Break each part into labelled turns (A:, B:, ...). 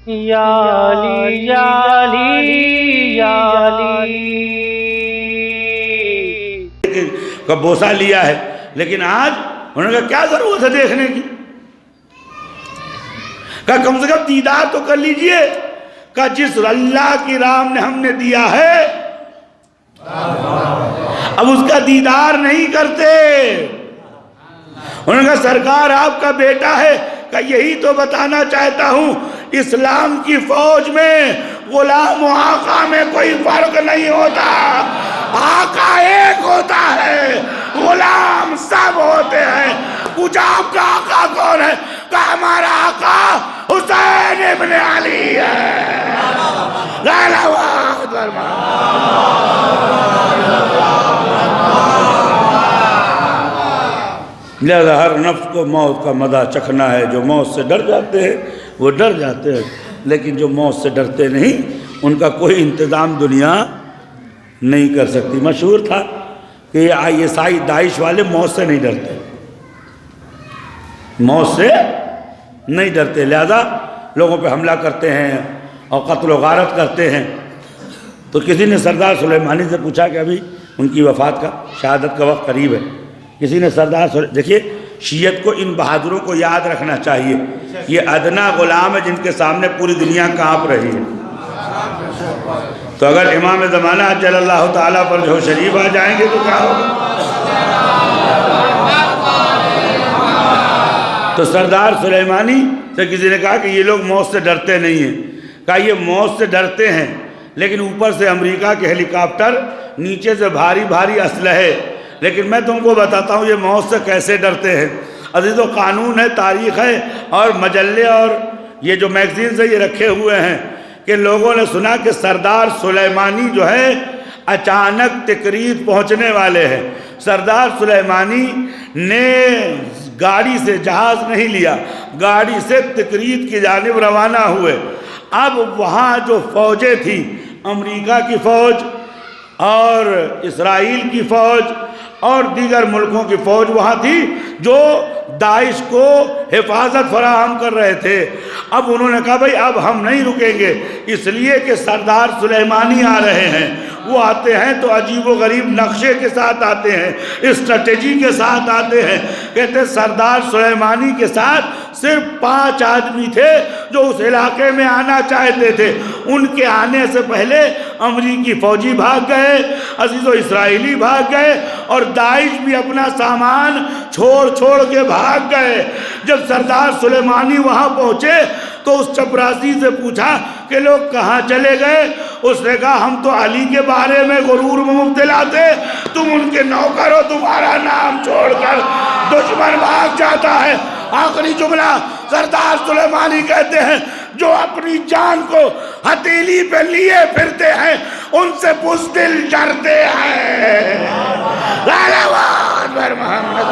A: یا علی یا علی یا علی
B: کا بوسہ لیا ہے، لیکن آج انہوں نے کہا کیا ضرورت ہے دیکھنے کی، کہا کم سے کم دیدار تو کر لیجئے، کہا جس اللہ کی راہ نے ہم نے دیا ہے اب اس کا دیدار نہیں کرتے۔ انہوں نے کہا سرکار آپ کا بیٹا ہے، کہ یہی تو بتانا چاہتا ہوں، اسلام کی فوج میں غلام و آقا میں کوئی فرق نہیں ہوتا، آقا ایک ہوتا ہے، غلام سب ہوتے ہیں۔ پوچھا آپ کا آقا کون ہے؟ کہا ہمارا آقا حسین ابن علی ہے۔ لا الہ الا لہذا ہر نفس کو موت کا مزہ چکھنا ہے۔ جو موت سے ڈر جاتے ہیں وہ ڈر جاتے ہیں، لیکن جو موت سے ڈرتے نہیں ان کا کوئی انتظام دنیا نہیں کر سکتی۔ مشہور تھا کہ یہ ISI داعش والے موت سے نہیں ڈرتے، موت سے نہیں ڈرتے، لہذا لوگوں پہ حملہ کرتے ہیں اور قتل و غارت کرتے ہیں۔ تو کسی نے سردار سلیمانی سے پوچھا کہ ابھی ان کی وفات کا شہادت کا وقت قریب ہے، کسی نے دیکھیے شیعت کو ان بہادروں کو یاد رکھنا چاہیے، یہ ادنا غلام ہے جن کے سامنے پوری دنیا کانپ رہی ہے۔ تو اگر امام زمانہ جل اللہ تعالیٰ پر جو شریف آ جائیں گے تو کیا ہوگا؟ تو سردار سلیمانی سے کسی نے کہا کہ یہ لوگ موت سے ڈرتے نہیں ہیں، کہا یہ موت سے ڈرتے ہیں لیکن اوپر سے امریکہ کے ہیلی کاپٹر، نیچے سے بھاری بھاری اسلحے، لیکن میں تم کو بتاتا ہوں یہ موت سے کیسے ڈرتے ہیں۔ عزیزو قانون ہے، تاریخ ہے اور مجلے اور یہ جو میگزین سے یہ رکھے ہوئے ہیں کہ لوگوں نے سنا کہ سردار سلیمانی جو ہے اچانک تکریت پہنچنے والے ہیں۔ سردار سلیمانی نے گاڑی سے جہاز نہیں لیا، گاڑی سے تکریت کی جانب روانہ ہوئے۔ اب وہاں جو فوجیں تھیں، امریکہ کی فوج اور اسرائیل کی فوج اور دیگر ملکوں کی فوج وہاں تھی جو داعش کو حفاظت فراہم کر رہے تھے۔ اب انہوں نے کہا بھئی اب ہم نہیں رکیں گے، اس لیے کہ سردار سلیمانی آ رہے ہیں۔ وہ آتے ہیں تو عجیب و غریب نقشے کے ساتھ آتے ہیں، اسٹریٹجی کے ساتھ آتے ہیں۔ کہتے ہیں سردار سلیمانی کے ساتھ صرف 5 آدمی تھے جو اس علاقے میں آنا چاہتے تھے۔ ان کے آنے سے پہلے امریکی فوجی بھاگ گئے، عزیز و اسرائیلی بھاگ گئے اور داعش بھی اپنا سامان چھوڑ کے بھاگ گئے۔ جب سردار سلیمانی وہاں پہنچے تو اس چپراسی سے پوچھا کہ لوگ کہاں چلے گئے؟ اس نے کہا ہم تو علی کے بارے میں غرور میں مبتلا تھے، تم ان کے نوکر ہو، تمہارا نام چھوڑ کر دشمن بھاگ جاتا ہے۔ آخری جملہ سردار سلیمانی کہتے ہیں جو اپنی جان کو ہتھیلی پہ لیے پھرتے ہیں ان سے بزدل ڈرتے ہیں۔ محمد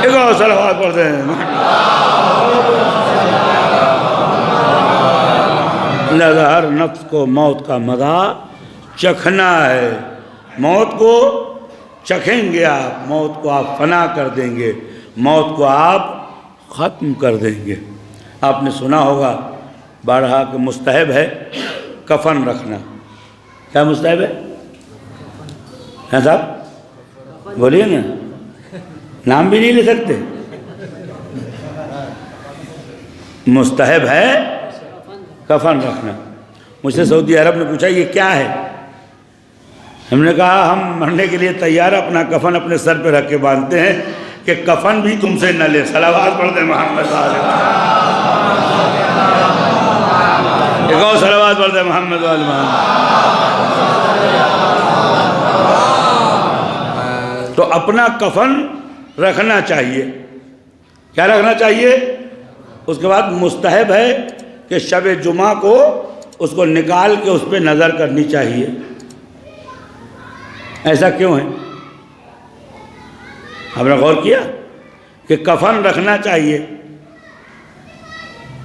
B: ایک اور صلوات پڑھتے ہیں۔ لہذا ہر نفس کو موت کا مزہ چکھنا ہے۔ موت کو چکھیں گے آپ، موت کو آپ فنا کر دیں گے، موت کو آپ ختم کر دیں گے۔ آپ نے سنا ہوگا بارہا کہ مستحب ہے کفن رکھنا۔ کیا مستحب ہے؟ ہاں صاحب بولیے نا، نام بھی نہیں لے سکتے۔ مستحب ہے کفن رکھنا۔ مجھ سے سعودی عرب نے پوچھا یہ کیا ہے؟ ہم نے کہا ہم مرنے کے لیے تیار، اپنا کفن اپنے سر پہ رکھ کے باندھتے ہیں کہ کفن بھی تم سے نہ لے۔ صلوات پڑھ دیں محمد صلی اللہ علیہ وسلم۔ ایک اور صلوات پڑھ دیں محمد صلی اللہ علیہ وسلم۔ تو اپنا کفن رکھنا چاہیے۔ کیا رکھنا چاہیے؟ اس کے بعد مستحب ہے کہ شب جمعہ کو اس کو نکال کے اس پہ نظر کرنی چاہیے۔ ایسا کیوں ہے؟ ہم نے غور کیا کہ کفن رکھنا چاہیے۔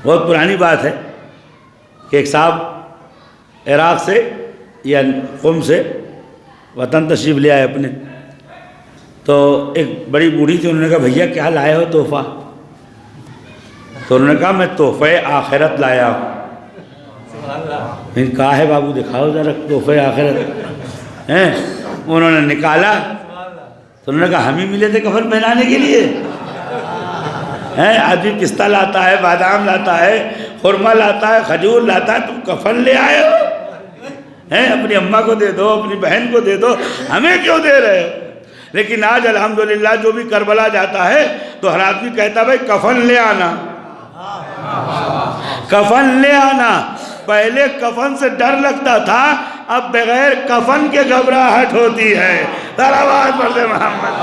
B: بہت پرانی بات ہے کہ ایک صاحب عراق سے یا قم سے وطن تشریف لے آئے اپنے، تو ایک بڑی بوڑھی تھی، انہوں نے کہا بھیا کیا لائے ہو تحفہ؟ تو انہوں نے کہا میں تحفہ آخرت لایا ہوں. کہا ہے بابو دکھاؤ ذرا تحفہ آخرت. انہوں نے نکالا تو انہوں نے کہا ہم ہی ملے تھے کفن پہنانے کے لیے. آدمی پستہ لاتا ہے، بادام لاتا ہے، خرما لاتا ہے، کھجور لاتا ہے، تم کفن لے آئے ہو. اپنی اماں کو دے دو، اپنی بہن کو دے دو، ہمیں کیوں دے رہے ہو؟ لیکن آج الحمدللہ جو بھی کربلا جاتا ہے تو ہر آدمی کہتا بھائی کفن لے آنا، کفن لے آنا. پہلے کفن سے ڈر لگتا تھا، اب بغیر کفن کے گھبراہٹ ہوتی ہے. آواز پڑھ دے محمد.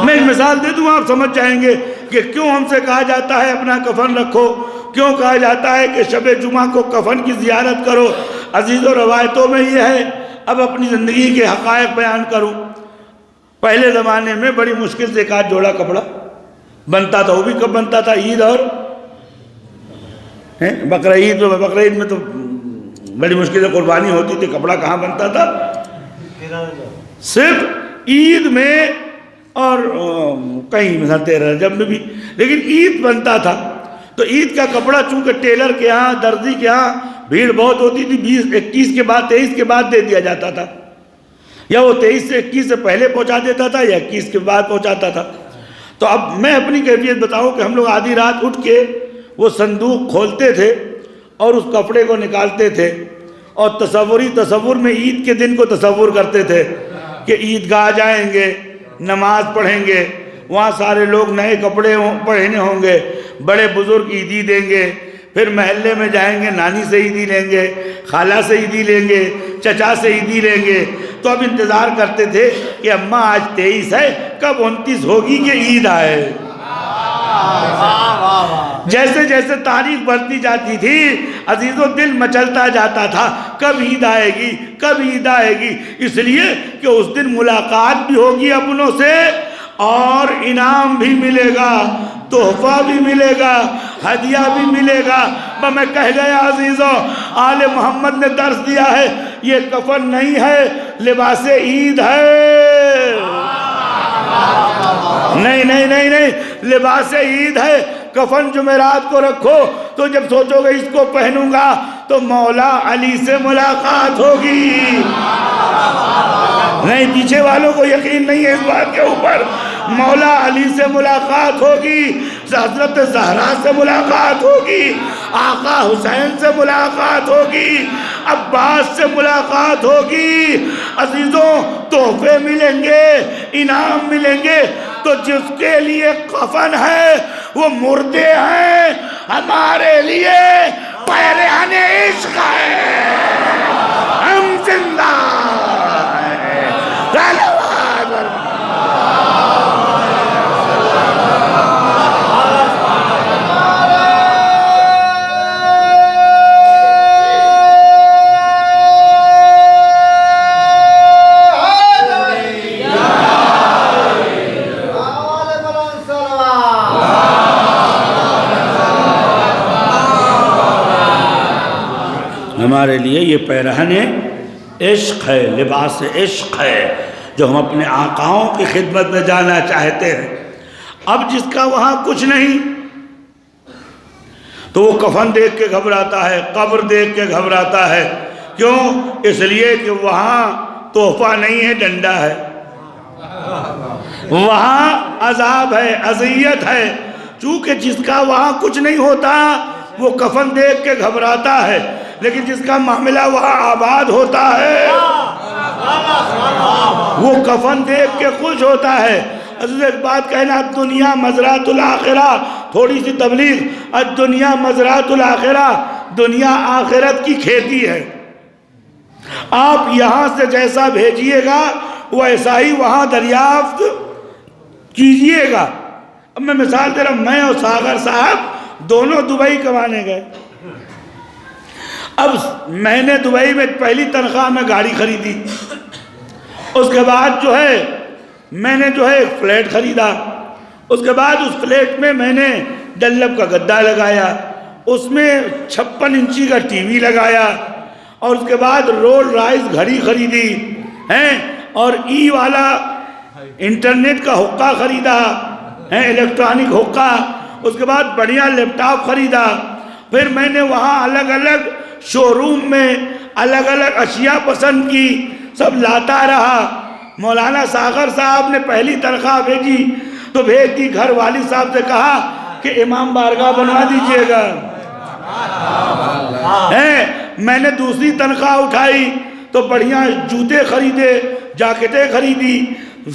B: میں ایک مثال دے دوں آپ سمجھ جائیں گے کہ کیوں ہم سے کہا جاتا ہے اپنا کفن رکھو، کیوں کہا جاتا ہے کہ شب جمعہ کو کفن کی زیارت کرو. عزیزوں روایتوں میں یہ ہے. اب اپنی زندگی کے حقائق بیان کروں. پہلے زمانے میں بڑی مشکل سے ایک آدھ جوڑا کپڑا بنتا تھا. وہ بھی کب بنتا تھا؟ عید اور بقرعید میں تو بڑی مشکل سے قربانی ہوتی تھی. کپڑا کہاں بنتا تھا؟ صرف عید میں اور کہیں مثلا 13 رجب میں بھی، لیکن عید بنتا تھا. تو عید کا کپڑا چونکہ ٹیلر کے ہاں، درزی کے ہاں بھیڑ بہت ہوتی تھی، 21 کے بعد 23 کے بعد دے دیا جاتا تھا، یا وہ 23 سے 21 سے پہلے پہنچا دیتا تھا یا 21 کے بعد پہنچاتا تھا. تو اب میں اپنی کیفیت بتاؤں کہ ہم لوگ آدھی رات اٹھ کے وہ صندوق کھولتے تھے اور اس کپڑے کو نکالتے تھے، اور تصور میں عید کے دن کو تصور کرتے تھے کہ عیدگاہ جائیں گے، نماز پڑھیں گے، وہاں سارے لوگ نئے کپڑے پہنے ہوں گے، بڑے بزرگ عیدی دیں گے، پھر محلے میں جائیں گے، نانی سے عیدی لیں گے، خالہ سے عیدی لیں گے، چچا سے عیدی لیں گے. تو اب انتظار کرتے تھے کہ اماں آج 23 ہے، کب 29 ہوگی کہ عید آئے. جیسے جیسے تاریخ بڑھتی جاتی تھی عزیزوں دل مچلتا جاتا تھا، کب عید آئے گی، کب عید آئے گی. اس لیے کہ اس دن ملاقات بھی ہوگی اپنوں سے، اور انعام بھی ملے گا، تحفہ بھی ملے گا، ہدیہ بھی ملے گا. میں کہہ گیا عزیزوں، آل محمد نے درس دیا ہے، یہ کفن نہیں ہے، لباس عید ہے. نہیں نہیں نہیں نہیں، لباس عید ہے. کفن جمعرات کو رکھو تو جب سوچو گے اس کو پہنوں گا تو مولا علی سے ملاقات ہوگی. نہیں، پیچھے والوں کو یقین نہیں ہے اس بات کے اوپر. مولا علی سے ملاقات ہوگی، حضرت زہرا سے ملاقات ہوگی، آقا حسین سے ملاقات ہوگی، عباس سے ملاقات ہوگی. عزیزوں تحفے ملیں گے، انعام ملیں گے. تو جس کے لیے کفن ہے وہ مردے ہیں، ہمارے لیے پیرہن عشق ہے، ہم زندہ ہیں. ہمارے لیے یہ پیرہن عشق ہے، لباس عشق ہے، جو ہم اپنے آقاؤں کی خدمت میں جانا چاہتے ہیں. اب جس کا وہاں کچھ نہیں تو وہ کفن دیکھ کے گھبراتا ہے، قبر دیکھ کے گھبراتا ہے. کیوں؟ اس لیے کہ وہاں تحفہ نہیں ہے، ڈنڈا ہے، وہاں عذاب ہے، اذیت ہے. چونکہ جس کا وہاں کچھ نہیں ہوتا وہ کفن دیکھ کے گھبراتا ہے، لیکن جس کا معاملہ وہاں آباد ہوتا ہے وہ کفن دیکھ کے خوش ہوتا ہے. عزیز ایک بات کہنا، الدنیا مزرعۃ الآخرہ، تھوڑی سی تبلیغ. الدنیا مزرعۃ الآخرہ، دنیا آخرت کی کھیتی ہے. آپ یہاں سے جیسا بھیجیے گا ویسا ہی وہاں دریافت کیجیے گا. اب میں مثال دے رہا ہوں، میں اور ساغر صاحب دونوں دبئی کمانے گئے. اب میں نے دبئی میں پہلی تنخواہ میں گاڑی خریدی، اس کے بعد جو ہے میں نے جو ہے ایک فلیٹ خریدا، اس کے بعد اس فلیٹ میں میں نے ڈنلپ کا گدا لگایا، اس میں 56 انچی کا ٹی وی لگایا، اور اس کے بعد رول رائس گھڑی خریدی ہیں، اور ای والا انٹرنیٹ کا حقہ خریدا ہے، الیکٹرانک حقہ، اس کے بعد بڑھیا لیپ ٹاپ خریدا، پھر میں نے وہاں الگ الگ شو روم میں الگ الگ اشیاء پسند کی، سب لاتا رہا۔ مولانا ساغر صاحب نے پہلی تنخواہ بھیجی تو بھیج دی، گھر والد صاحب سے کہا کہ امام بارگاہ بنوا دیجئے گا۔ میں نے دوسری تنخواہ اٹھائی تو بڑھیا جوتے خریدے، جاکٹیں خریدی۔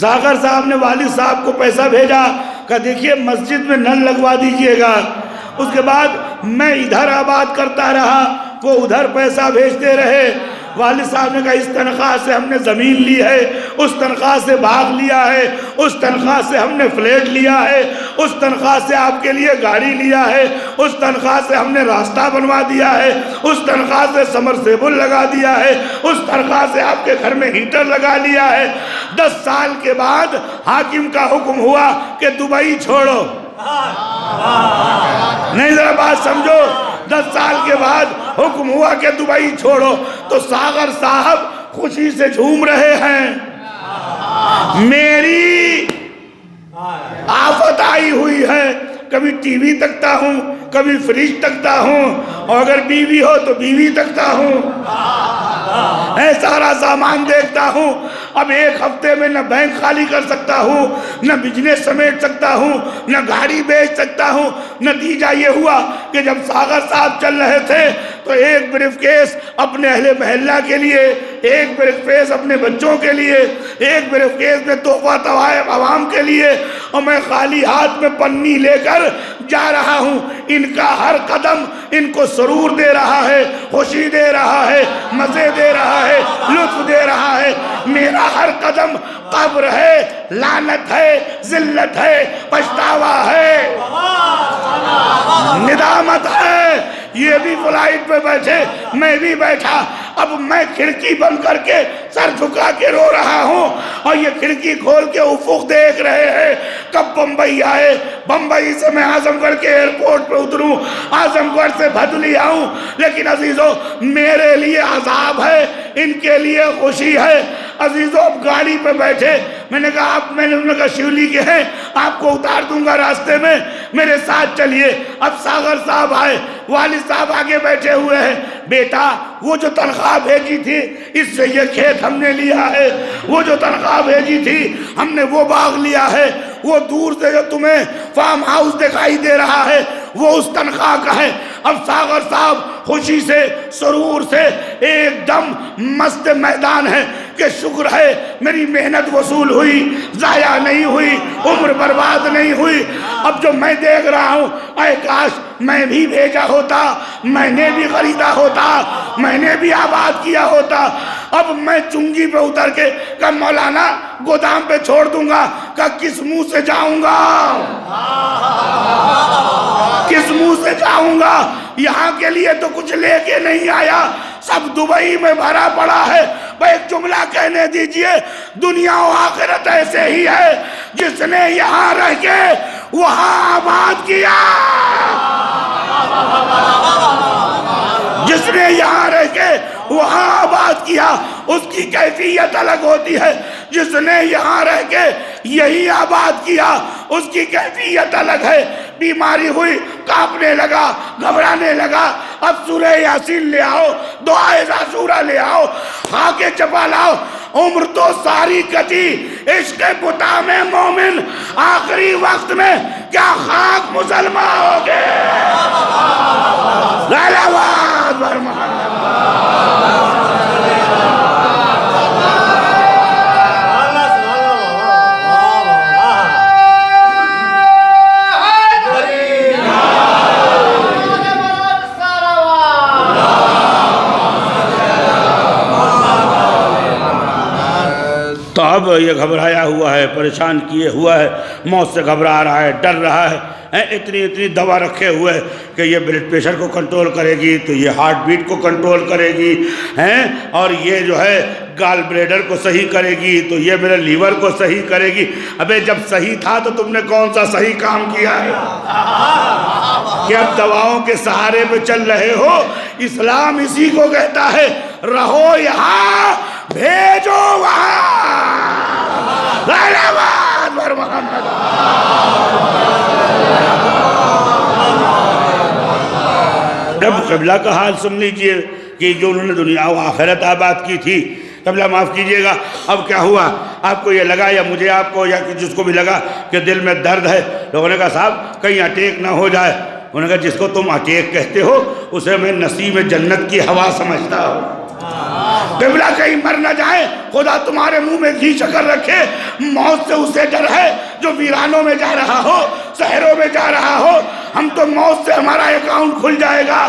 B: ساغر صاحب نے والد صاحب کو پیسہ بھیجا کہ دیکھیے مسجد میں نل لگوا دیجئے گا۔ اس کے بعد میں ادھر آباد کرتا رہا، وہ ادھر پیسہ بھیجتے رہے۔ والد صاحب نے کہا اس تنخواہ سے ہم نے زمین لی ہے، اس تنخواہ سے باغ لیا ہے، اس تنخواہ سے ہم نے فلیٹ لیا ہے، اس تنخواہ سے آپ کے لیے گاڑی لیا ہے، اس تنخواہ سے ہم نے راستہ بنوا دیا ہے، اس تنخواہ سے سمرسیبل لگا دیا ہے، اس تنخواہ سے آپ کے گھر میں ہیٹر لگا لیا ہے۔ 10 سال کے بعد حاکم کا حکم ہوا کہ دبئی چھوڑو۔ نہیں ذرا بات سمجھو، 10 سال کے بعد حکم ہوا کہ دبئی چھوڑو، تو ساغر صاحب خوشی سے جھوم رہے ہیں۔ میری آفت آئی ہوئی ہے، کبھی ٹی وی تکتا ہوں، کبھی فریج تکتا ہوں، اور اگر بیوی ہو تو بیوی تکتا ہوں، سارا سامان دیکھتا ہوں۔ اب ایک ہفتے میں نہ بینک خالی کر سکتا ہوں، نہ بزنس سمیٹ سکتا ہوں، نہ گاڑی بیچ سکتا ہوں۔ نتیجہ یہ ہوا کہ جب ساغر صاحب چل رہے تھے تو ایک بریف کیس اپنے اہل محلہ کے لیے، ایک بریف کیس اپنے بچوں کے لیے، ایک بریف کیس میں تحفہ طوائف عوام کے لیے، اور میں خالی ہاتھ میں پنی لے کر جا رہا ہوں۔ ان کا ہر قدم ان کو سرور دے رہا ہے، خوشی دے رہا ہے، مزے دے رہا ہے، لطف دے رہا ہے۔ میرا ہر قدم قبر ہے، لعنت ہے، ذلت ہے، پچھتاوا ہے، ندامت ہے۔ یہ بھی فلائٹ پہ بیٹھے، میں بھی بیٹھا، اب میں کھڑکی بند کر کے سر جھکا کے رو رہا ہوں، اور یہ کھڑکی کھول کے افق دیکھ رہے ہیں۔ کب بمبئی آئے، بمبئی سے میں اعظم گڑھ کے ایئرپورٹ پہ اتروں، اعظم گڑھ سے بھدلی آؤں، لیکن عزیزو میرے لیے عذاب ہے، ان کے لیے خوشی ہے۔ عزیزو اب گاڑی پہ بیٹھے، میں نے کہا میں نے انہوں نے کہا شیولی کے ہیں، آپ کو اتار دوں گا راستے میں، میرے ساتھ چلیے۔ اب ساغر صاحب آئے، والد صاحب آگے بیٹھے ہوئے ہیں۔ بیٹا وہ جو تنخواہ بھیجی تھی اس سے یہ کھیت ہم نے لیا ہے، وہ جو تنخواہ بھیجی تھی ہم نے وہ باغ لیا ہے، وہ دور سے جو تمہیں فارم ہاؤس دکھائی دے رہا ہے وہ اس تنخواہ کا ہے۔ اب ساغر صاحب خوشی سے سرور سے ایک دم مست میدان ہے کہ شکر ہے میری محنت وصول ہوئی، ضائع نہیں ہوئی، عمر برباد نہیں ہوئی۔ اب جو میں دیکھ رہا ہوں، اے کاش میں بھی بھیجا ہوتا، میں نے بھی خریدا ہوتا، میں نے بھی آباد کیا ہوتا۔ اب میں چنگی پہ اتر کے کہ مولانا گودام پہ چھوڑ دوں گا، کہ کس منہ سے جاؤں گا، کس منہ سے جاؤں گا؟ یہاں کے لیے تو کچھ لے کے نہیں آیا، سب دبئی میں بھرا پڑا ہے۔ ایک جملہ کہنے دیجئے، دنیا و آخرت ایسے ہی ہے، جس نے یہاں رہ کے وہاں آباد کیا، جس نے یہاں رہ کے وہاں آباد کیا اس کی کیفیت الگ ہوتی ہے، جس نے یہاں رہ کے یہی آباد کیا اس کی کیفیت الگ ہے۔ بیماری ہوئی، کانپنے لگا، گھبرانے لگا، اب سورہ یاسین لے آؤ، دعائے زاشورہ لے آؤ، خاک چپا لاؤ، عمر تو ساری کٹی عشق پتا میں مومن، آخری وقت میں کیا خاک مسلمان ہو گئے۔ صلوات بر محمد۔ تو اب یہ گھبرایا ہوا ہے، پریشان کیے ہوا ہے، موت سے گھبرا رہا ہے، ڈر رہا ہے، اتنی دوا رکھے ہوئے کہ یہ بلڈ پریشر کو کنٹرول کرے گی، تو یہ ہارٹ بیٹ کو کنٹرول کرے گی، اور یہ جو ہے گال بلیڈر کو صحیح کرے گی، تو یہ میرے لیور کو صحیح کرے گی۔ ابے جب صحیح تھا تو تم نے کون سا صحیح کام کیا ہے کہ اب دواؤں کے سہارے پہ چل رہے ہو؟ اسلام اسی کو کہتا ہے، رہو یہاں بھیجو وہاں، صلوات بر محمد۔ اب قبلہ کا حال سن لیجئے کہ جو انہوں نے دنیا و آخرت آباد کی تھی، قبلہ معاف کیجئے گا، اب کیا ہوا؟ آپ کو یہ لگا یا مجھے آپ کو یا جس کو بھی لگا کہ دل میں درد ہے، لوگوں نے کہا صاحب کہیں اٹیک نہ ہو جائے۔ انہوں نے کہا جس کو تم اٹیک کہتے ہو اسے میں نسیم جنت کی ہوا سمجھتا ہوں۔ قبلہ کہیں مر نہ جائے، خدا تمہارے منہ میں گھی شکر رکھے۔ موت سے اسے ڈر ہے جو ویرانوں میں جا رہا ہو، صحروں میں جا رہا ہو۔ ہم تو موت سے ہمارا اکاؤنٹ کھل جائے گا۔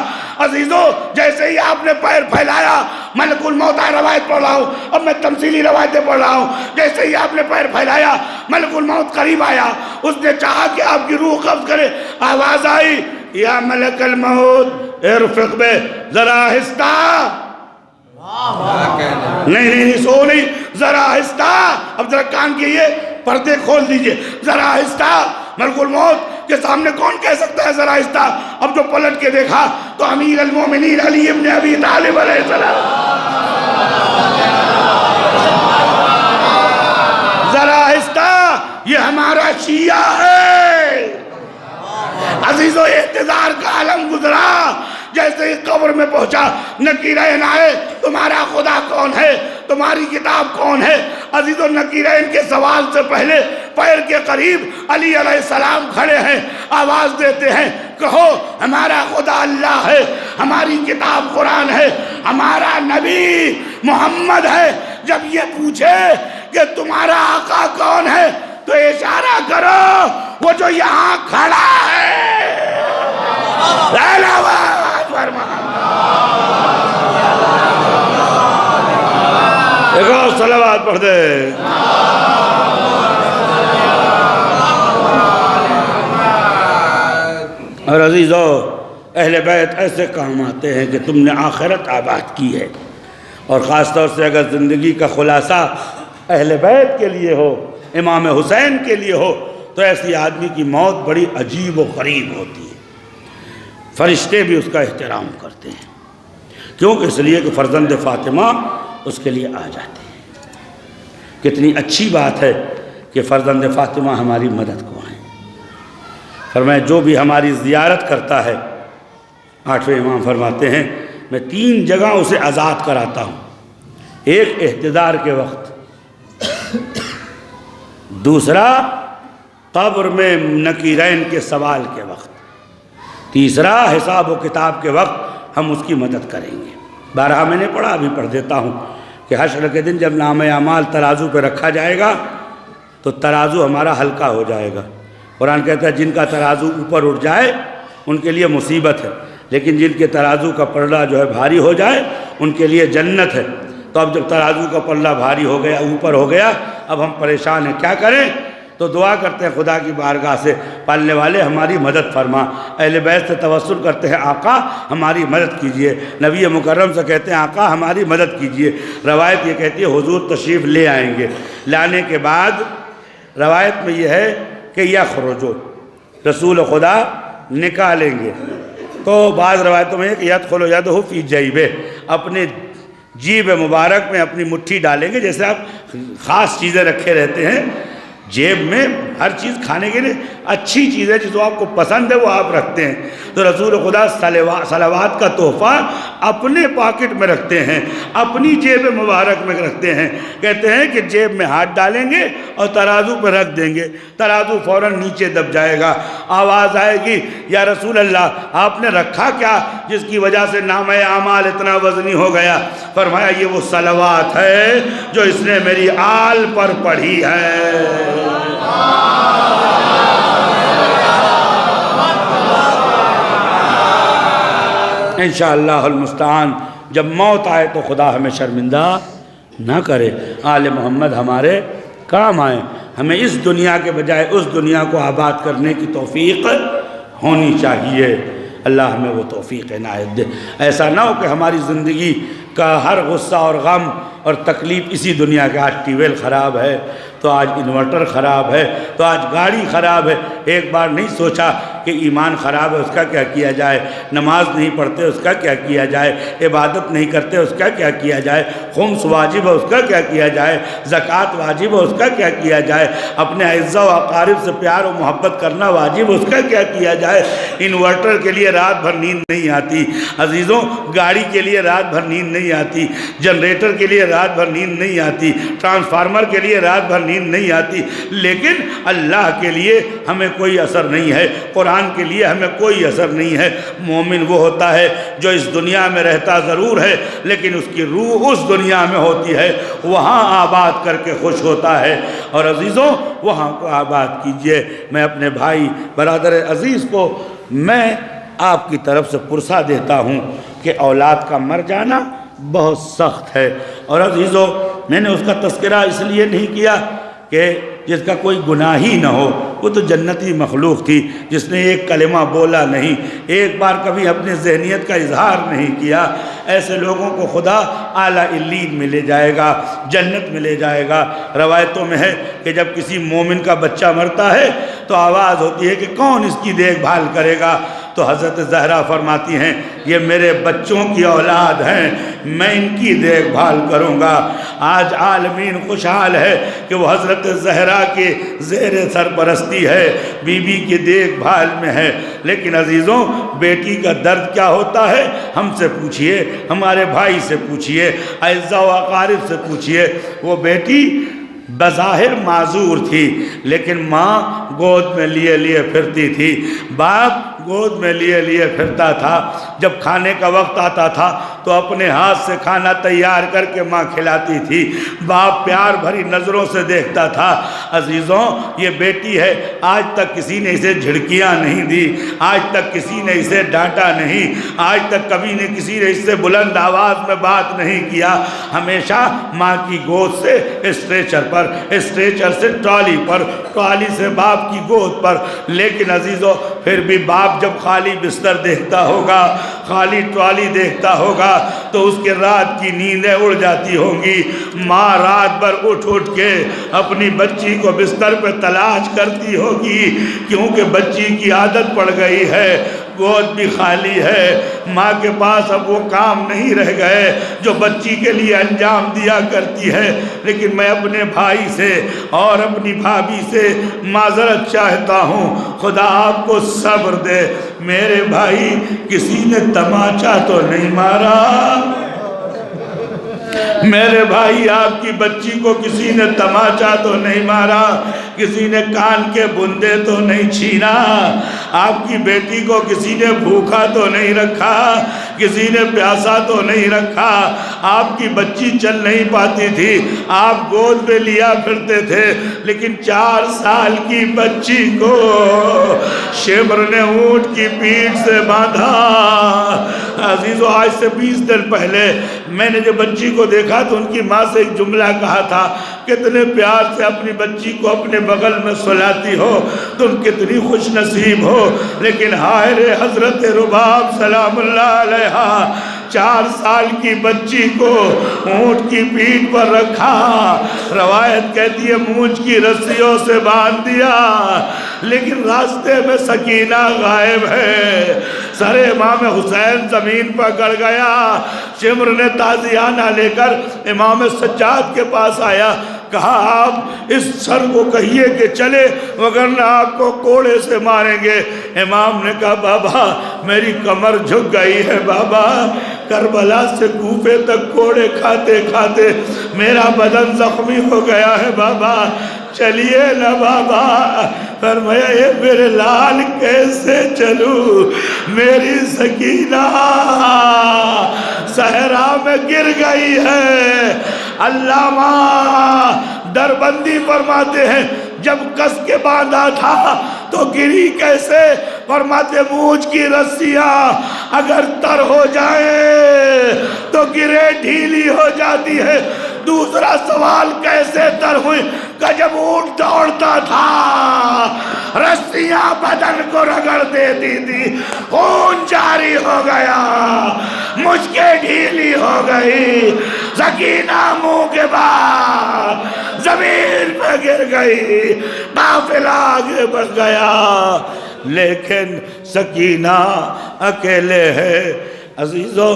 B: عزیزو جیسے ہی آپ نے پیر پھیلایا، ملک الموت روایت پڑھ رہا ہوں، اب میں تمثیلی روایتیں پڑھ رہا ہوں، جیسے ہی آپ نے پیر پھیلایا ملک الموت قریب آیا، اس نے چاہا کہ آپ کی روح قبض کرے۔ آواز آئی یا ملک الموت ارفق بے، ذرا آہستہ، نہیں سو نہیں، ذرا آہستہ، اب ذرا کان کیجئے، پردے کھول دیجئے، ذرا آہستہ۔ ملک الموت کے سامنے کون کہہ سکتا ہے ذرا آہستہ؟ اب جو پلٹ کے دیکھا تو امیر المومنین علی ابن ابی طالب علیہ السلام، ذرا آہستہ، یہ ہمارا شیعہ ہے۔ عزیزو اعتذار کا عالم گزرا، جیسے ہی قبر میں پہنچا نکیرین آئے، تمہارا خدا کون ہے، تمہاری کتاب کون ہے؟ عزیزو نکیرین کے سوال سے پہلے پیر کے قریب علی علیہ السلام کھڑے ہیں، آواز دیتے ہیں کہو ہمارا خدا اللہ ہے، ہماری کتاب قرآن ہے، ہمارا نبی محمد ہے۔ جب یہ پوچھے کہ تمہارا آقا کون ہے تو اشارہ کرو وہ جو یہاں کھڑا ہے۔ ایک اور صلوات پڑھ دے۔ اور عزیزو اہل بیت ایسے کام آتے ہیں کہ تم نے آخرت آباد کی ہے، اور خاص طور سے اگر زندگی کا خلاصہ اہل بیت کے لیے ہو، امام حسین کے لیے ہو، تو ایسی آدمی کی موت بڑی عجیب و غریب ہوتی ہے۔ فرشتے بھی اس کا احترام کرتے ہیں، کیوں کہ اس لیے کہ فرزند فاطمہ اس کے لیے آ جاتے ہیں۔ کتنی اچھی بات ہے کہ فرزند فاطمہ ہماری مدد کو آئیں۔ فرمایا جو بھی ہماری زیارت کرتا ہے، 8ویں امام فرماتے ہیں میں 3 جگہ اسے آزاد کراتا ہوں۔ ایک احتضار کے وقت، دوسرا قبر میں نکیرین کے سوال کے وقت، تیسرا حساب و کتاب کے وقت ہم اس کی مدد کریں گے۔ 12 میں نے پڑھا، ابھی پڑھ دیتا ہوں کہ حشر کے دن جب نامہ اعمال ترازو پہ رکھا جائے گا تو ترازو ہمارا ہلکا ہو جائے گا۔ قرآن کہتا ہے جن کا ترازو اوپر اٹھ جائے ان کے لیے مصیبت ہے، لیکن جن کے ترازو کا پلڑا جو ہے بھاری ہو جائے ان کے لیے جنت ہے۔ تو اب جب ترازو کا پلڑا بھاری ہو گیا، اوپر ہو گیا، اب ہم پریشان ہیں، کیا کریں؟ تو دعا کرتے ہیں خدا کی بارگاہ سے پالنے والے ہماری مدد فرما۔ اہل بیت سے توسل کرتے ہیں آقا ہماری مدد کیجئے۔ نبی مکرم سے کہتے ہیں آقا ہماری مدد کیجئے۔ روایت یہ کہتی ہے حضور تشریف لے آئیں گے، لانے کے بعد روایت میں یہ ہے کہ یخرجو، رسول خدا نکالیں گے۔ تو بعض روایتوں میں ہے کہ یدخل یدہ فی جیبہ، اپنے جیب مبارک میں اپنی مٹھی ڈالیں گے، جیسے آپ خاص چیزیں رکھے رہتے ہیں جیب میں، ہر چیز کھانے کے لیے اچھی چیز ہے جو آپ کو پسند ہے وہ آپ رکھتے ہیں۔ تو رسول خدا صلوات کا تحفہ اپنے پاکٹ میں رکھتے ہیں، اپنی جیب مبارک میں رکھتے ہیں۔ کہتے ہیں کہ جیب میں ہاتھ ڈالیں گے اور ترازو پہ رکھ دیں گے، ترازو فوراً نیچے دب جائے گا۔ آواز آئے گی یا رسول اللہ آپ نے رکھا کیا جس کی وجہ سے نامہ اعمال اتنا وزنی ہو گیا؟ فرمایا یہ وہ صلوات ہے جو اس نے میری آل پر پڑھی ہے۔ انشاءاللہ المستعان جب موت آئے تو خدا ہمیں شرمندہ نہ کرے، آل محمد ہمارے کام آئے، ہمیں اس دنیا کے بجائے اس دنیا کو آباد کرنے کی توفیق ہونی چاہیے۔ اللہ ہمیں وہ توفیق عنایت دے۔ ایسا نہ ہو کہ ہماری زندگی کا ہر غصہ اور غم اور تکلیف اسی دنیا کے، آج ٹی ویل خراب ہے تو آج انورٹر خراب ہے تو آج گاڑی خراب ہے۔ ایک بار نہیں سوچا کہ ایمان خراب ہے اس کا کیا کیا جائے، نماز نہیں پڑھتے اس کا کیا کیا جائے، عبادت نہیں کرتے اس کا کیا کیا جائے، خمس واجب ہے اس کا کیا کیا جائے، زکوٰۃ واجب ہے اس کا کیا کیا جائے، اپنے اعزاء و اقارب سے پیار و محبت کرنا واجب ہے اس کا کیا کیا جائے۔ انورٹر کے لیے رات بھر نیند نہیں آتی عزیزوں، گاڑی کے لیے رات بھر نیند نہیں آتی، جنریٹر کے لیے رات بھر نیند نہیں آتی، ٹرانسفارمر کے لیے رات بھر نیند نہیں آتی، لیکن اللہ کے لیے ہمیں کوئی اثر نہیں ہے، قرآن کے لیے ہمیں کوئی اثر نہیں ہے۔ مومن وہ ہوتا ہے جو اس دنیا میں رہتا ضرور ہے لیکن اس کی روح اس دنیا میں ہوتی ہے، وہاں آباد کر کے خوش ہوتا ہے۔ اور عزیزوں وہاں کو آباد کیجئے۔ میں اپنے بھائی برادر عزیز کو میں آپ کی طرف سے پرسہ دیتا ہوں کہ اولاد کا مر جانا بہت سخت ہے، اور عزیزوں میں نے اس کا تذکرہ اس لیے نہیں کیا کہ جس کا کوئی گناہ ہی نہ ہو، وہ تو جنتی مخلوق تھی جس نے ایک کلمہ بولا نہیں، ایک بار کبھی اپنے ذہنیت کا اظہار نہیں کیا۔ ایسے لوگوں کو خدا اعلیٰ علیین میں لے جائے گا، جنت میں لے جائے گا۔ روایتوں میں ہے کہ جب کسی مومن کا بچہ مرتا ہے تو آواز ہوتی ہے کہ کون اس کی دیکھ بھال کرے گا، تو حضرت زہرا فرماتی ہیں یہ میرے بچوں کی اولاد ہیں، میں ان کی دیکھ بھال کروں گا۔ آج عالمین خوشحال ہے کہ وہ حضرت زہرا کے زیر سرپرستی ہے، بی بی کی دیکھ بھال میں ہے، لیکن عزیزوں بیٹی کا درد کیا ہوتا ہے ہم سے پوچھئے، ہمارے بھائی سے پوچھئے، اعزاء و اقارب سے پوچھئے۔ وہ بیٹی بظاہر معذور تھی لیکن ماں گود میں لیے لیے پھرتی تھی، باپ گود میں لیے لیے پھرتا تھا۔ جب کھانے کا وقت آتا تھا تو اپنے ہاتھ سے کھانا تیار کر کے ماں کھلاتی تھی، باپ پیار بھری نظروں سے دیکھتا تھا۔ عزیزوں یہ بیٹی ہے، آج تک کسی نے اسے جھڑکیاں نہیں دی، آج تک کسی نے اسے ڈانٹا نہیں، آج تک کبھی نے کسی نے اس سے بلند آواز میں بات نہیں کیا، ہمیشہ ماں کی گود سے اسٹریچر پر، اسٹریچر سے ٹرالی پر، ٹرالی سے باپ کی گود پر۔ لیکن عزیزوں پھر بھی باپ جب خالی بستر دیکھتا ہوگا، خالی ٹرالی دیکھتا ہوگا تو اس کے رات کی نیندیں اڑ جاتی ہوں گی۔ ماں رات بھر اٹھ اٹھ کے اپنی بچی کو بستر پہ تلاش کرتی ہوگی، کیونکہ بچی کی عادت پڑ گئی ہے، گود بھی خالی ہے، ماں کے پاس اب وہ کام نہیں رہ گئے جو بچی کے لیے انجام دیا کرتی ہے۔ لیکن میں اپنے بھائی سے اور اپنی بھابھی سے معذرت چاہتا ہوں، خدا آپ کو صبر دے۔ میرے بھائی کسی نے تماچا تو نہیں مارا، میرے بھائی آپ کی بچی کو کسی نے تماچا تو نہیں مارا، کسی نے کان کے بندے تو نہیں چھینا، آپ کی بیٹی کو کسی نے بھوکا تو نہیں رکھا، کسی نے پیاسا تو نہیں رکھا۔ آپ کی بچی چل نہیں پاتی تھی، آپ گود میں لیا پھرتے تھے، لیکن 4 سال کی بچی کو شمر نے اونٹ کی پیٹھ سے باندھا۔ عزیزو آج سے 20 دن پہلے میں نے جو بچی کو دیکھا تو ان کی ماں سے ایک جملہ کہا تھا، کتنے پیار سے اپنی بچی کو اپنے بغل میں سلاتی ہو، تم کتنی خوش نصیب ہو۔ لیکن ہائے رے حضرت رباب سلام اللہ علیہا، 4 سال کی بچی کو اونٹ کی پیٹھ پر رکھا، روایت کہتی ہے مونچھ کی رسیوں سے باندھ دیا، لیکن راستے میں سکینہ غائب ہے۔ سر امام حسین زمین پر گڑ گیا، شمر نے تازیانہ لے کر امام سجاد کے پاس آیا، کہا آپ اس سر کو کہیے کہ چلے وگرنہ آپ کو کوڑے سے ماریں گے۔ امام نے کہا بابا میری کمر جھک گئی ہے، بابا کربلا سے کوفے تک کوڑے کھاتے کھاتے میرا بدن زخمی ہو گیا ہے، بابا چلیے نا بابا۔ فرمایا اے میرے لال کیسے چلوں، میری سکینہ صحرا میں گر گئی ہے۔ علامہ دربندی فرماتے ہیں جب کس کے باندھا تھا تو گری کیسے؟ فرماتے مونچھ کی رسیاں اگر تر ہو جائیں تو گرے ڈھیلی ہو جاتی ہے۔ دوسرا سوال کیسے تر ہوئی؟ کہ جب اونٹ دوڑتا تھا رسیاں بدن کو رگڑ دیتی تھی، خون جاری ہو گیا، مشکیں ڈھیلی ہو گئی، سکینہ منہ کے بعد زمین پہ گر گئی، قافلہ آگے بڑھ گیا۔ لیکن سکینہ اکیلے ہے۔ عزیزو،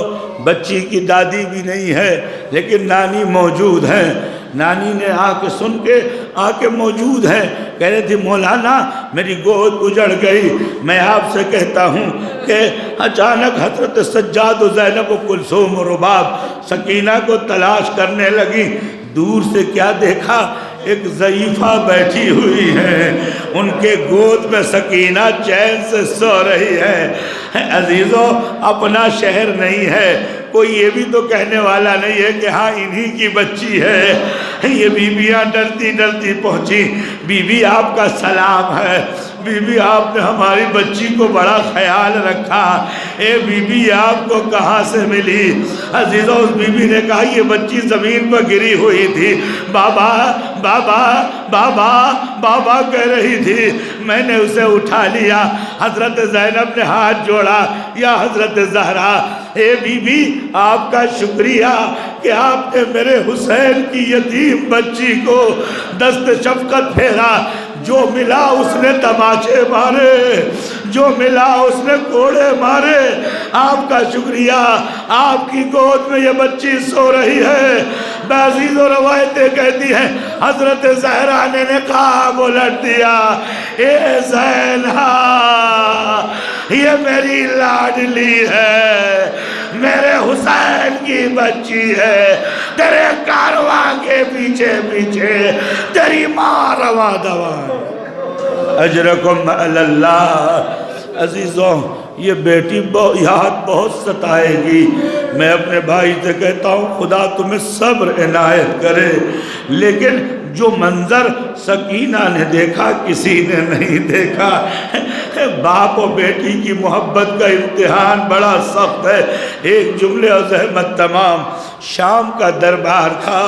B: بچی کی دادی بھی نہیں ہے لیکن نانی موجود ہے۔ نانی نے آ کے سن کے آ کے موجود ہے، کہہ رہی تھی مولانا میری گود اجڑ گئی، میں آپ سے کہتا ہوں کہ اچانک حضرت سجاد و زینب و کلثوم و رباب سکینہ کو تلاش کرنے لگی۔ دور سے کیا دیکھا؟ ایک ضعیفہ بیٹھی ہوئی ہے، ان کے گود میں سکینہ چین سے سو رہی ہے۔ عزیزو، اپنا شہر نہیں ہے، کوئی یہ بھی تو کہنے والا نہیں ہے کہ ہاں انہی کی بچی ہے۔ یہ بیویاں ڈرتی ڈرتی پہنچی، بی بی آپ کا سلام ہے، بی بی آپ نے ہماری بچی کو بڑا خیال رکھا، اے بی بی آپ کو کہاں سے ملی؟ عزیزو، اس بی بی نے کہا یہ بچی زمین پر گری ہوئی تھی، بابا بابا بابا بابا کہہ رہی تھی، میں نے اسے اٹھا لیا۔ حضرت زینب نے ہاتھ جوڑا، یا حضرت زہرا، اے بی بی آپ کا شکریہ کہ آپ نے میرے حسین کی یتیم بچی کو دست شفقت پھیرا۔ جو ملا اس نے تماچے مارے، جو ملا اس نے کوڑے مارے، آپ کا شکریہ، آپ کی گود میں یہ بچی سو رہی ہے۔ بعضی و روایتیں کہتی ہیں حضرت زہرا نے نقاب الٹ دیا، اے زینہا یہ میری لاڈلی ہے، میرے حسین کی بچی ہے، تیرے کارواں کے پیچھے پیچھے تیری ماں رواں دواں، اجرکم علی اللہ۔ عزیزوں، یہ بیٹی یاد بہت ستائے گی۔ میں اپنے بھائی سے کہتا ہوں خدا تمہیں صبر عنایت کرے، لیکن جو منظر سکینہ نے دیکھا کسی نے نہیں دیکھا۔ باپ و بیٹی کی محبت کا امتحان بڑا سخت ہے۔ ایک جملے اور زحمت تمام۔ شام کا دربار تھا،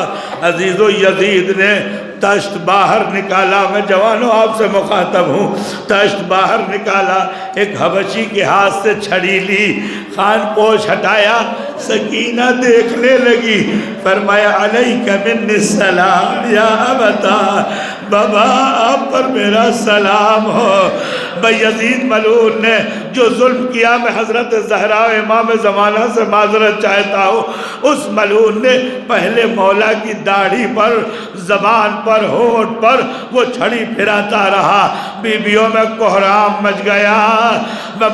B: عزیز و یزید نے تشت باہر نکالا، میں جوانوں آپ سے مخاطب ہوں، تشت باہر نکالا، ایک حبشی کے ہاتھ سے چھڑی لی، خان پوش ہٹایا، سکینہ دیکھنے لگی، فرمایا علیک منی السلام یا ابتا، بابا آپ پر میرا سلام ہو۔ یزید ملعون نے جو ظلم کیا، میں حضرت زہرا امام زمانہ سے معذرت چاہتا ہوں، اس ملعون نے پہلے مولا کی داڑھی پر، زبان پر، ہونٹ پر وہ چھڑی پھراتا رہا، بیویوں میں کوہرام مچ گیا۔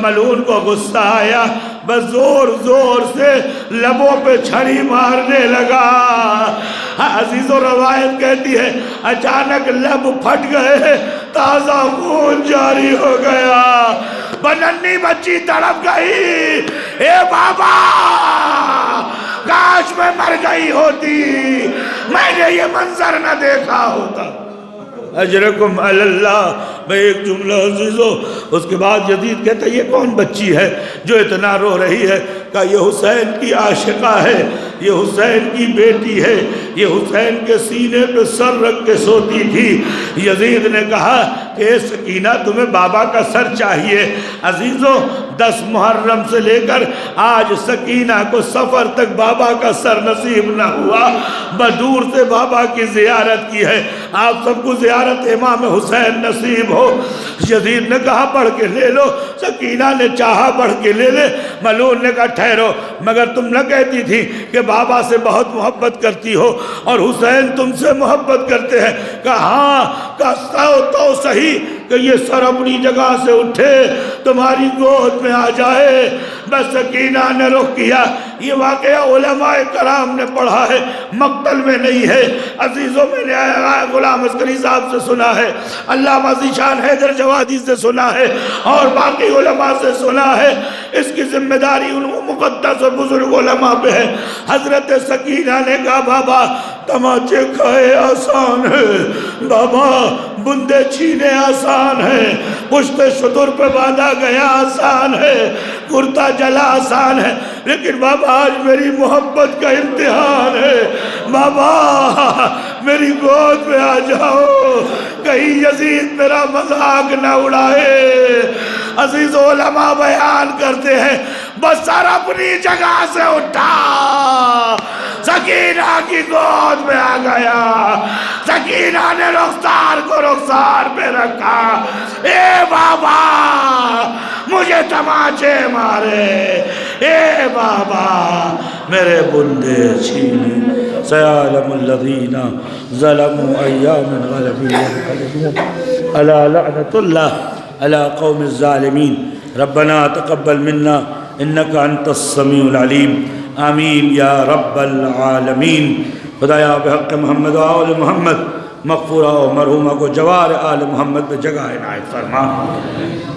B: ملعون کو غصہ آیا، بس زور زور سے لبوں پہ چھڑی مارنے لگا۔ عزیز و روایت کہتی ہے اچانک لب پھٹ گئے، تازہ خون جاری ہو گیا، بننی بچی تڑپ گئی، اے بابا کاش میں مر گئی ہوتی، میں نے یہ منظر نہ دیکھا ہوتا۔ اجرکم علی اللہ۔ میں ایک جملہ عزیزو، اس کے بعد یزید کہتا ہے یہ کون بچی ہے جو اتنا رو رہی ہے؟ کہا یہ حسین کی عاشقہ ہے، یہ حسین کی بیٹی ہے، یہ حسین کے سینے پہ سر رکھ کے سوتی تھی۔ یزید نے کہا کہ اے سکینہ تمہیں بابا کا سر چاہیے۔ عزیزو، 10 محرم سے لے کر آج سکینہ کو سفر تک بابا کا سر نصیب نہ ہوا، بدور سے بابا کی زیارت کی ہے۔ آپ سب کو زیارت امام حسین نصیب ہو۔ یزید نے کہا پڑھ کے لے لو، سکینہ نے چاہا پڑھ کے لے لے، ملعون نے کہا ٹھہرو، مگر تم نہ کہتی تھی کہ بابا سے بہت محبت کرتی ہو اور حسین تم سے محبت کرتے ہیں؟ کہا ہاں، کہا تو صحیح کہ یہ سر اپنی جگہ سے اٹھے تمہاری گود میں آ جائے۔ بس سکینہ نے رخ کیا۔ یہ واقعہ علماء کرام نے پڑھا ہے، مقتل میں نہیں ہے۔ عزیزوں، میں نے غلام عسکری صاحب سے سنا ہے، علامہ ذیشان حیدر جوادی سے سنا ہے، اور باقی علماء سے سنا ہے۔ اس کی ذمہ داری ان مقدس و بزرگ علماء پہ ہے۔ حضرت سکینہ نے کہا بابا تماچے کھائے آسان ہے، بابا بندے چھینے آسان ہے، پشت شتر پہ باندھا گیا آسان ہے، کرتا جلا آسان ہے، لیکن بابا آج میری محبت کا امتحان ہے، بابا میری گود میں آ جاؤ، کہیں یزید میرا مذاق نہ اڑائے۔ عزیز علماء بیان کرتے ہیں بس سر اپنی جگہ سے اٹھا، سکینہ کی گود میں آ گیا، سکینہ نے رخسار کو رخسار پہ رکھا، اے بابا مجھے تماچے مارے، اے بابا میرے بندے چھینے، سیعلم الذین ظلموا ایام غلبوا الا لعنت اللہ علی قوم الظالمین۔ ربنا تقبل منا انک انت السمیع العلیم، آمین یا رب العالمین۔ خدایا بحق محمد و آل محمد مغفورہ و مرحومہ کو جوار آل محمد پہ جگہ عنایت فرما۔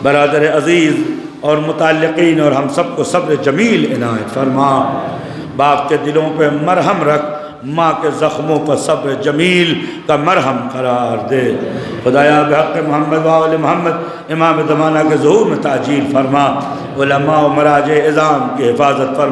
B: برادر عزیز اور متعلقین اور ہم سب کو صبر جمیل عنایت فرما۔ باپ کے دلوں پہ مرہم رکھ، ماں کے زخموں پر صبر جمیل کا مرہم قرار دے۔ خدایا بحق محمد و آل محمد امام زمانہ کے ظہور میں تعجیل فرما، علماء و مراجع اعظام کی حفاظت فرما۔